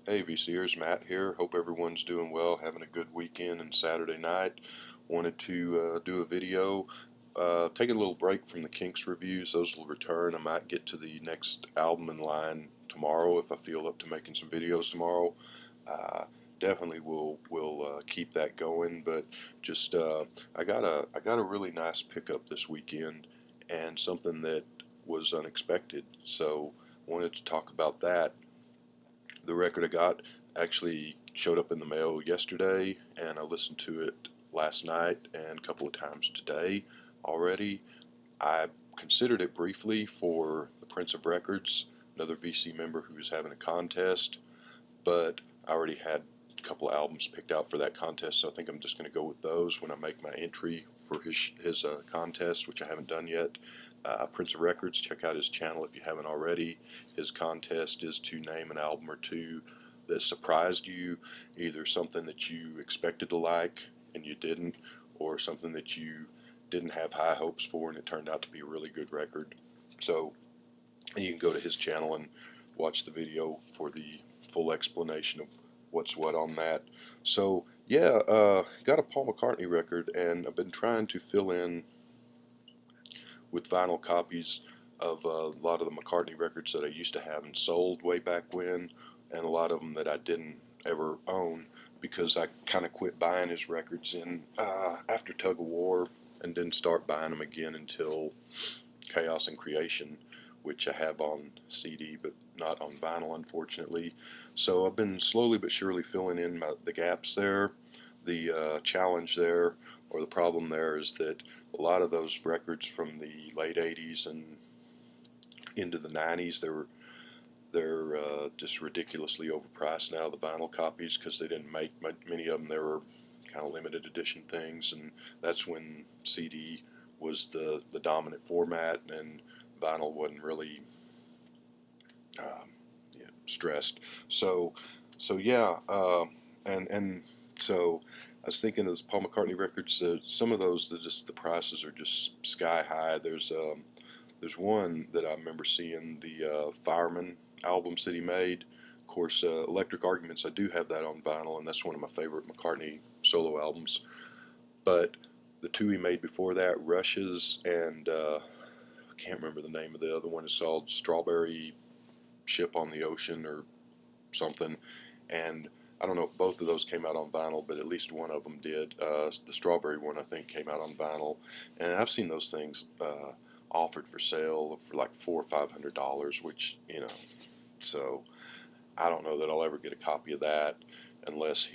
Hey VCers, Matt here. Hope everyone's doing well, having a good weekend and Saturday night. Wanted to do a video. Taking a little break from the Kinks reviews. Those will return. I might get to the next album in line tomorrow if I feel up to making some videos tomorrow. Uh, Definitely will keep that going. But just I got a really nice pickup this weekend and something that was unexpected. So wanted to talk about that. The record I got actually showed up in the mail yesterday, and I listened to it last night and a couple of times today already. I considered it briefly for the Prince of Records, another VC member who's having a contest, but I already had a couple of albums picked out for that contest, so I think I'm just going to go with those when I make my entry for his contest, which I haven't done yet. Prince of Records, check out his channel if you haven't already. His contest is to name an album or two that surprised you, either something that you expected to like and you didn't, or something that you didn't have high hopes for and it turned out to be a really good record. So you can go to his channel and watch the video for the full explanation of what's what on that. So yeah, got a Paul McCartney record, and I've been trying to fill in with vinyl copies of a lot of the McCartney records that I used to have and sold way back when, and a lot of them that I didn't ever own because I kind of quit buying his records in after Tug of War and didn't start buying them again until Chaos and Creation, which I have on CD but not on vinyl, unfortunately. So I've been slowly but surely filling in the gaps there. The challenge there, or the problem there, is that a lot of those records from the late 80s and into the 90s, they're just ridiculously overpriced now, the vinyl copies, because they didn't make many of them. They were kind of limited edition things, and that's when CD was the dominant format, and vinyl wasn't really um, stressed. So so yeah, and so I was thinking of those Paul McCartney records. Some of those, the prices are just sky high. There's one that I remember seeing, the Fireman albums that he made. Of course, Electric Arguments, I do have that on vinyl, and that's one of my favorite McCartney solo albums. But the two he made before that, Rushes and I can't remember the name of the other one. It's called Strawberry Ship on the Ocean or something. And I don't know if both of those came out on vinyl, but at least one of them did. The Strawberry one, I think, came out on vinyl, and I've seen those things offered for sale for like $400 or $500, which So I don't know that I'll ever get a copy of that unless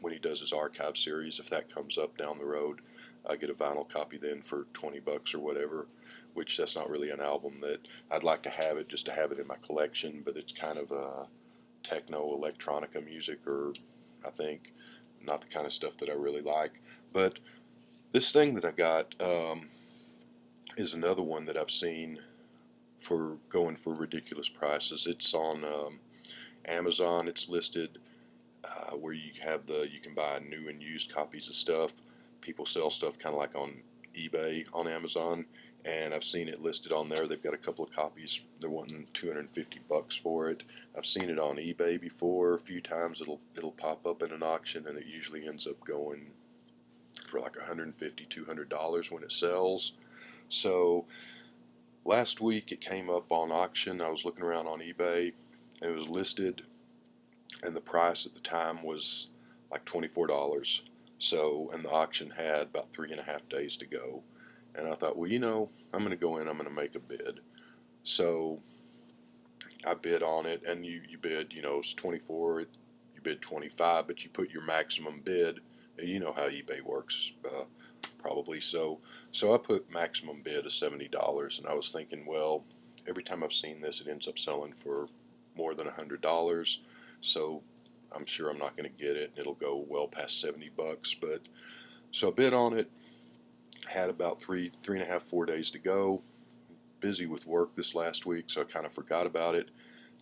when he does his archive series, if that comes up down the road, I get a vinyl copy then for $20 or whatever. Which that's not really an album that I'd like to have it just to have it in my collection, but it's kind of techno electronica music, or I think not the kind of stuff that I really like. But this thing that I got is another one that I've seen for going for ridiculous prices. It's on Amazon. It's listed where you can buy new and used copies of stuff. People sell stuff kind of like on eBay on Amazon, and I've seen it listed on there. They've got a couple of copies. They're wanting $250 for it. I've seen it on eBay before a few times. It'll pop up in an auction, and it usually ends up going for like $150, $200 when it sells. So last week it came up on auction. I was looking around on eBay, and it was listed, and the price at the time was like $24. So, and the auction had about 3.5 days to go. And I thought, well, I'm going to go in, I'm going to make a bid. So I bid on it, and you bid, it's 24, you bid 25, but you put your maximum bid. You know how eBay works, probably. So I put maximum bid of $70, and I was thinking, well, every time I've seen this, it ends up selling for more than $100. So I'm sure I'm not going to get it, and it'll go well past $70. But so I bid on it. Had about 3.5, 4 days to go. Busy with work this last week, so I kind of forgot about it.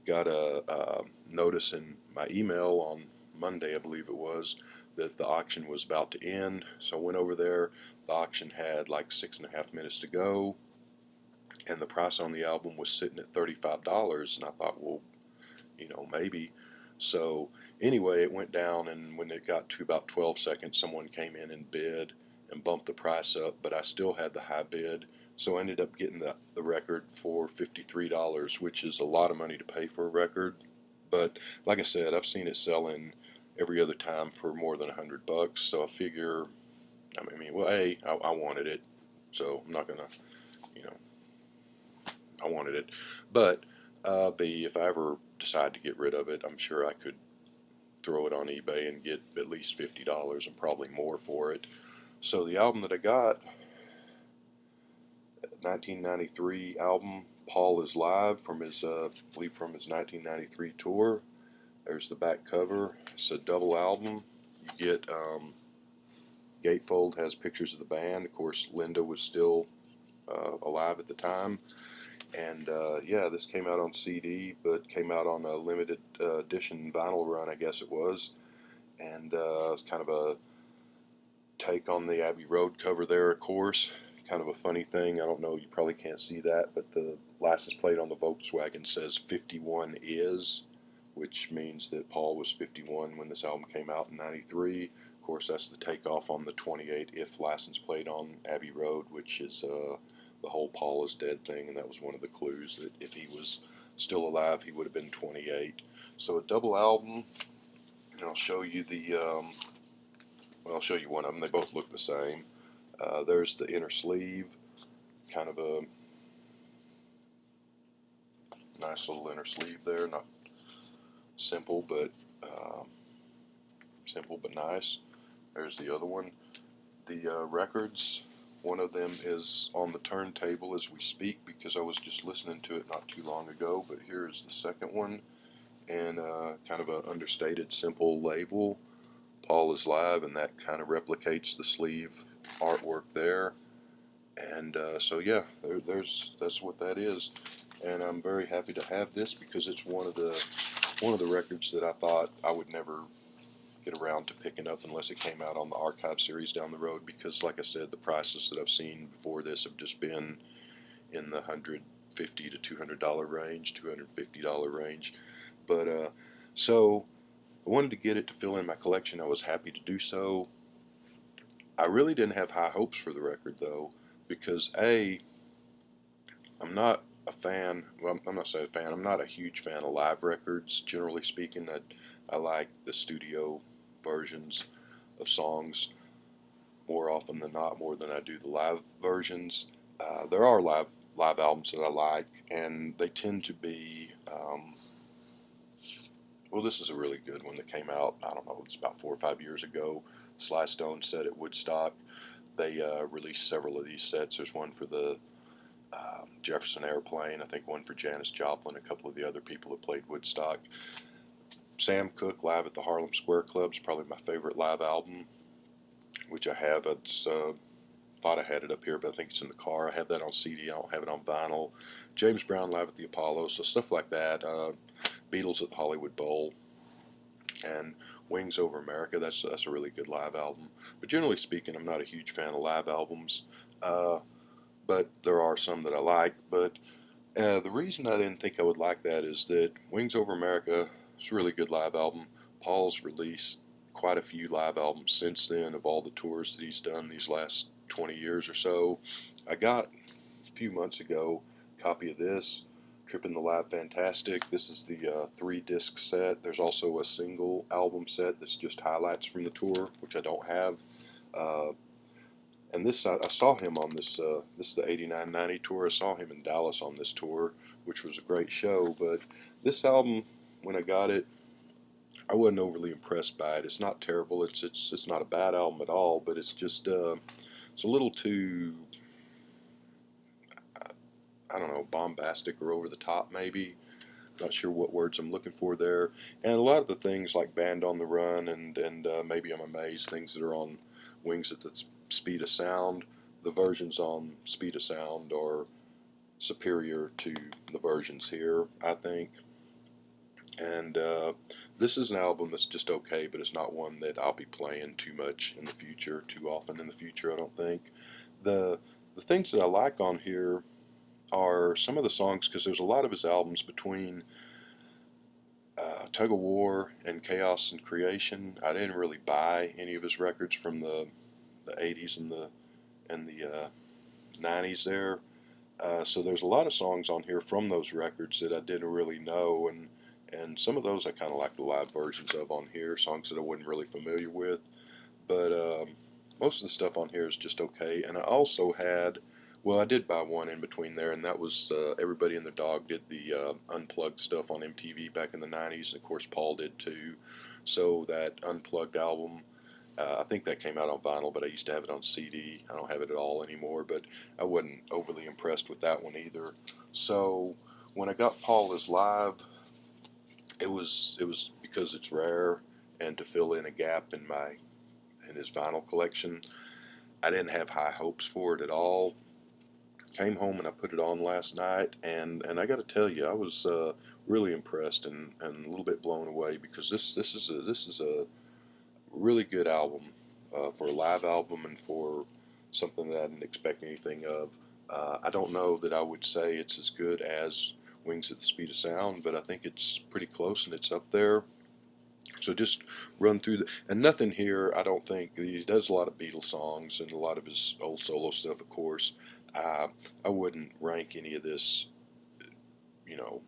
Got a notice in my email on Monday, I believe it was, that the auction was about to end. So I went over there. The auction had like 6.5 minutes to go, and the price on the album was sitting at $35. And I thought, well, maybe. So anyway, it went down, and when it got to about 12 seconds, someone came in and bid and bumped the price up, but I still had the high bid. So I ended up getting the record for $53, which is a lot of money to pay for a record. But like I said, I've seen it selling every other time for more than $100. So I figure, I mean, well, I wanted it, so I'm not gonna, you know, I wanted it. But B, if I ever decide to get rid of it, I'm sure I could throw it on eBay and get at least $50 and probably more for it. So the album that I got, 1993 album, Paul is Live, from his, I believe from his 1993 tour. There's the back cover. It's a double album. You get gatefold has pictures of the band. Of course, Linda was still alive at the time. And yeah, this came out on CD, but came out on a limited edition vinyl run, I guess it was. And it's kind of a take on the Abbey Road cover there, of course. Kind of a funny thing. I don't know, you probably can't see that, but the license plate on the Volkswagen says 51 is, which means that Paul was 51 when this album came out in 93. Of course, that's the takeoff on the 28 if license plate on Abbey Road, which is the whole Paul is dead thing, and that was one of the clues that if he was still alive, he would have been 28. So a double album, and I'll show you the, well, I'll show you one of them. They both look the same. There's the inner sleeve, kind of a nice little inner sleeve there, not simple, but nice. There's the other one. The records, one of them is on the turntable as we speak because I was just listening to it not too long ago, but here's the second one, and kind of a understated simple label, Paul is Live, and that kind of replicates the sleeve artwork there. And so yeah, that's what that is, and I'm very happy to have this because it's one of the records that I thought I would never get around to picking up unless it came out on the archive series down the road, because like I said, the prices that I've seen before this have just been in the $150 to $200 range, $250 range. But so I wanted to get it to fill in my collection. I was happy to do so. I really didn't have high hopes for the record though, because I'm not a fan, well, I'm not saying a fan, I'm not a huge fan of live records, generally speaking. I like the studio versions of songs more often than not, more than I do the live versions. There are live albums that I like, and they tend to be, well, this is a really good one that came out, I don't know, it's about 4 or 5 years ago. Sly Stone set at Woodstock. They released several of these sets. There's one for the Jefferson Airplane, I think one for Janis Joplin, a couple of the other people that played Woodstock. Sam Cooke live at the Harlem Square Club is probably my favorite live album, which I have. It's thought I had it up here, but I think it's in the car. I have that on CD. I don't have it on vinyl. James Brown live at the Apollo, so stuff like that. Beatles at the Hollywood Bowl, and Wings Over America. That's a really good live album. But generally speaking, I'm not a huge fan of live albums. But there are some that I like. But the reason I didn't think I would like that is that Wings Over America is a really good live album. Paul's released quite a few live albums since then of all the tours that he's done these last 20 years or so. I got a few months ago a copy of this, Trippin' the Live Fantastic. This is the 3-disc set. There's also a single album set that's just highlights from the tour, which I don't have. And this, I saw him on this, this is the 89-90 tour. I saw him in Dallas on this tour, which was a great show. But this album, when I got it, I wasn't overly impressed by it. It's not terrible. It's not a bad album at all, but it's just, it's a little too, I don't know, bombastic or over the top maybe. Not sure what words I'm looking for there. And a lot of the things like Band on the Run and Maybe I'm Amazed, things that are on Wings at the Speed of Sound, the versions on Speed of Sound are superior to the versions here, I think. And this is an album that's just okay, but it's not one that I'll be playing too much in the future, too often in the future, I don't think. The things that I like on here are some of the songs, because there's a lot of his albums between Tug of War and Chaos and Creation. I didn't really buy any of his records from the 80s and the 90s there. So there's a lot of songs on here from those records that I didn't really know, and some of those I kind of like the live versions of on here, songs that I wasn't really familiar with. But most of the stuff on here is just okay. And I also had, well, I did buy one in between there, and that was Everybody and Their Dog did the Unplugged stuff on MTV back in the 90s, and of course Paul did too. So that Unplugged album, I think that came out on vinyl, but I used to have it on CD. I don't have it at all anymore, but I wasn't overly impressed with that one either. So when I got Paul as live, it was because it's rare and to fill in a gap in his vinyl collection. I didn't have high hopes for it at all. Came home and I put it on last night, and I got to tell you, I was really impressed and a little bit blown away because this is a really good album for a live album and for something that I didn't expect anything of. I don't know that I would say it's as good as Wings at the Speed of Sound, but I think it's pretty close and it's up there. So just run through and nothing here. I don't think he does a lot of Beatles songs and a lot of his old solo stuff, of course. Uh, I wouldn't rank any of this, you know,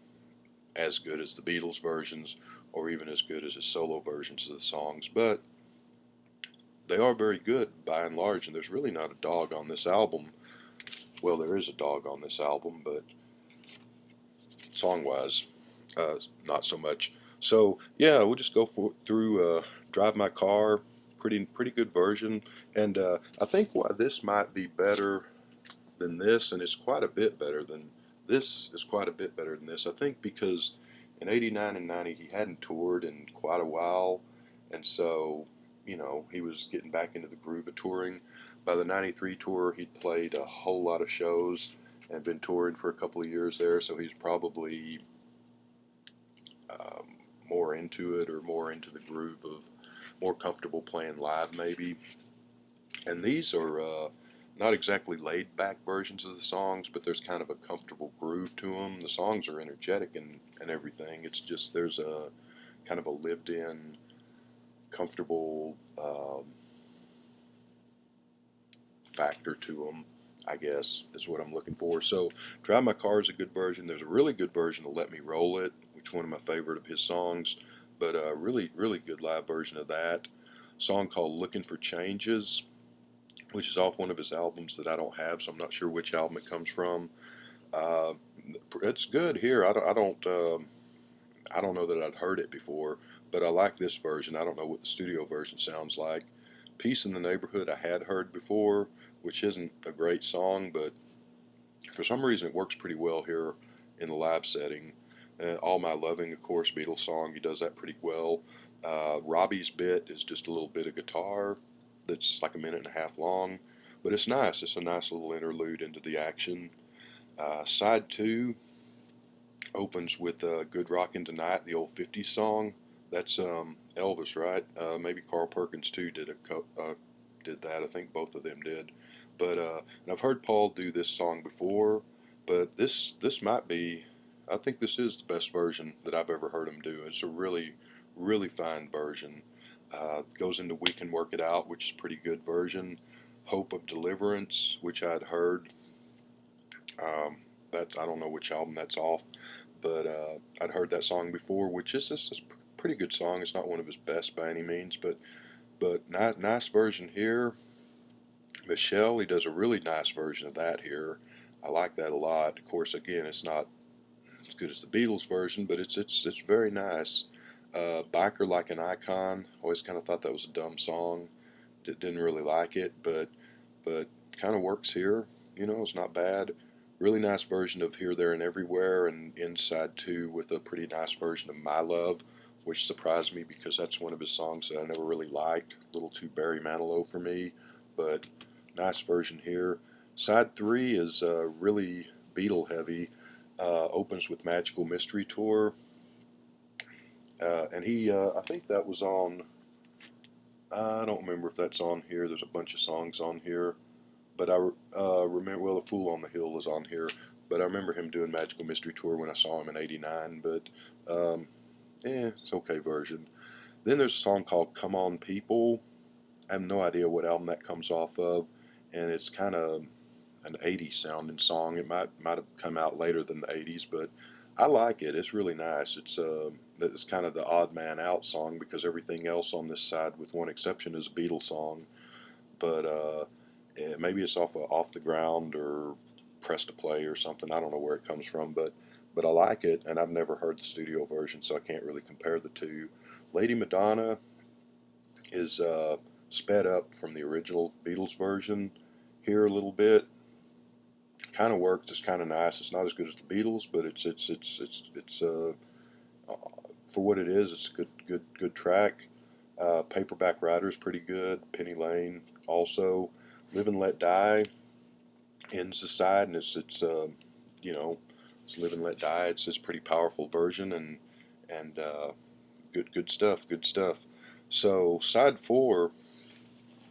as good as the Beatles versions or even as good as his solo versions of the songs, but they are very good by and large, and there's really not a dog on this album. Well, there is a dog on this album, but song-wise, not so much. So yeah, we'll just go through Drive My Car, pretty good version, and I think why this might be better than this, and it's quite a bit better than this is quite a bit better than this. I think because in '89 and '90 he hadn't toured in quite a while, and so he was getting back into the groove of touring. By the '93 tour, he'd played a whole lot of shows and been touring for a couple of years there, so he's probably more into it or more into the groove of more comfortable playing live maybe. And these are not exactly laid back versions of the songs, but there's kind of a comfortable groove to them. The songs are energetic and everything. It's just there's a kind of a lived in, comfortable factor to them, I guess, is what I'm looking for. So Drive My Car is a good version. There's a really good version of Let Me Roll It, which is one of my favorite of his songs, but a really good live version of that. A song called Looking for Changes, which is off one of his albums that I don't have, so I'm not sure which album it comes from. Uh, it's good here. I don't know that I'd heard it before, but I like this version. I don't know what the studio version sounds like. Peace in the Neighborhood I had heard before, which isn't a great song, but for some reason it works pretty well here in the live setting. All My Loving, of course, Beatles song, he does that pretty well. Robbie's bit is just a little bit of guitar that's like a minute and a half long, but it's nice. It's a nice little interlude into the action. Side 2 opens with Good Rockin' Tonight, the old '50s song. That's Elvis, right? Maybe Carl Perkins too did that. I think both of them did. But and I've heard Paul do this song before, but this might be. I think this is the best version that I've ever heard him do. It's a really fine version. Goes into We Can Work It Out, which is a pretty good version. Hope of Deliverance, which I'd heard. That's I don't know which album that's off, but I'd heard that song before, which is just a pretty good song. It's not one of his best by any means, but nice version here. Michelle, he does a really nice version of that here. I like that a lot. Of course, again, it's not as good as the Beatles version, but it's very nice. Biker Like an Icon. Always kind of thought that was a dumb song. Didn't really like it, but kind of works here. It's not bad. Really nice version of Here, There, and Everywhere, and Inside 2 with a pretty nice version of My Love, which surprised me because that's one of his songs that I never really liked. A little too Barry Manilow for me, but nice version here. Side 3 is really Beatle heavy. Opens with Magical Mystery Tour. And I think that was on, I don't remember if that's on here. There's a bunch of songs on here. But I remember, well, The Fool on the Hill is on here. But I remember him doing Magical Mystery Tour when I saw him in '89. But It's okay version. Then there's a song called Come On People. I have no idea what album that comes off of, and it's kind of an 80s sounding song. It might have come out later than the 80s, but I like it. It's really nice. It's kind of the odd man out song because everything else on this side, with one exception, is a Beatles song. But maybe it's off the ground or press to play or something. I don't know where it comes from, but I like it, and I've never heard the studio version, so I can't really compare the two. Lady Madonna is sped up from the original Beatles version here a little bit. Kind of works. It's kind of nice. It's not as good as the Beatles, but it's for what it is. It's a good track. Paperback Writer is pretty good. Penny Lane also. Live and Let Die ends the side, and you know it's Live and Let Die. It's pretty powerful version, and good stuff. Good stuff. So side four,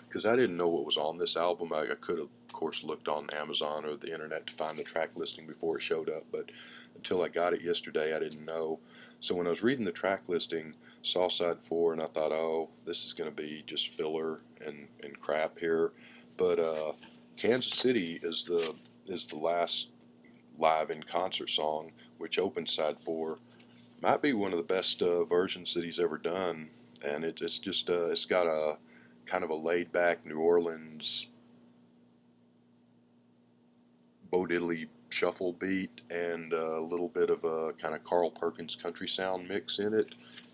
because I didn't know what was on this album. I could have, of course, looked on Amazon or the internet to find the track listing before it showed up, but until I got it yesterday, I didn't know. So when I was reading the track listing, saw side four, and I thought, oh, this is going to be just filler and crap here. But Kansas City is the last live in concert song, which opens side four. Might be one of the best versions that he's ever done, and it's just it's got a kind of a laid back New Orleans Bo Diddley shuffle beat and a little bit of a kind of Carl Perkins country sound mix in it,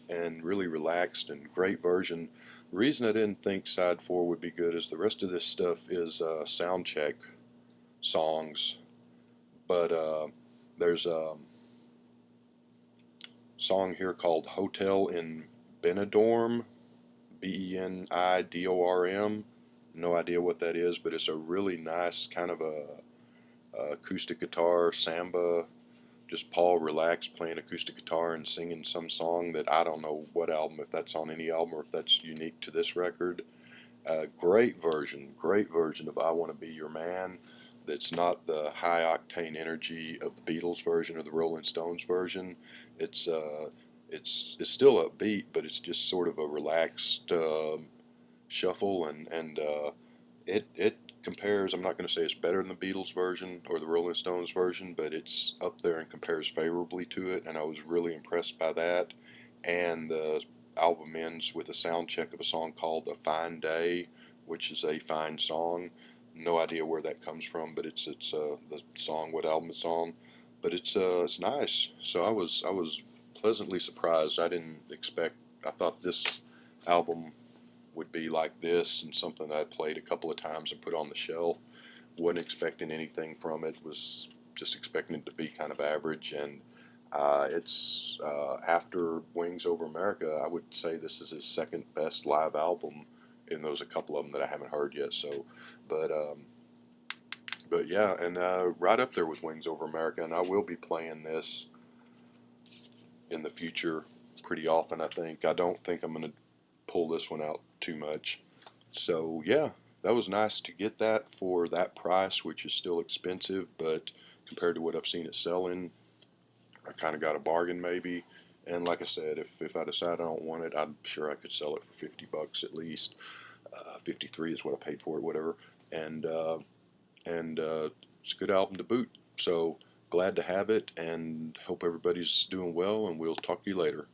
and really relaxed and great version. The reason I didn't think side four would be good is the rest of this stuff is sound check songs, but there's a song here called Hotel in Benidorm, Benidorm. No idea what that is, but it's a really nice kind of a acoustic guitar samba. Just Paul relaxed playing acoustic guitar and singing some song that I don't know what album, if that's on any album or if that's unique to this record. Great version of I Want to Be Your Man. That's not the high octane energy of the Beatles version or the Rolling Stones version. It's uh, it's still upbeat, but it's just sort of a relaxed shuffle, and it compares. I'm not going to say it's better than the Beatles version or the Rolling Stones version, but it's up there and compares favorably to it, and I was really impressed by that. And the album ends with a sound check of a song called "A Fine Day," which is a fine song. No idea where that comes from, but it's the song, what album it's on, but it's nice. So I was pleasantly surprised. I didn't expect. I thought this album would be like this and something that I played a couple of times and put on the shelf. Wasn't expecting anything from it. Was just expecting it to be kind of average, and it's after Wings Over America. I would say this is his second best live album, and there's a couple of them that I haven't heard yet. So, but um, but yeah, and right up there with Wings Over America, and I will be playing this in the future pretty often. I don't think I'm going to pull this one out too much. So yeah, that was nice to get that for that price, which is still expensive, but compared to what I've seen it selling, I kind of got a bargain maybe. And like I said, if I decide I don't want it, I'm sure I could sell it for $50 at least. 53 is what I paid for it, whatever. And it's a good album to boot. So glad to have it, and hope everybody's doing well. And we'll talk to you later.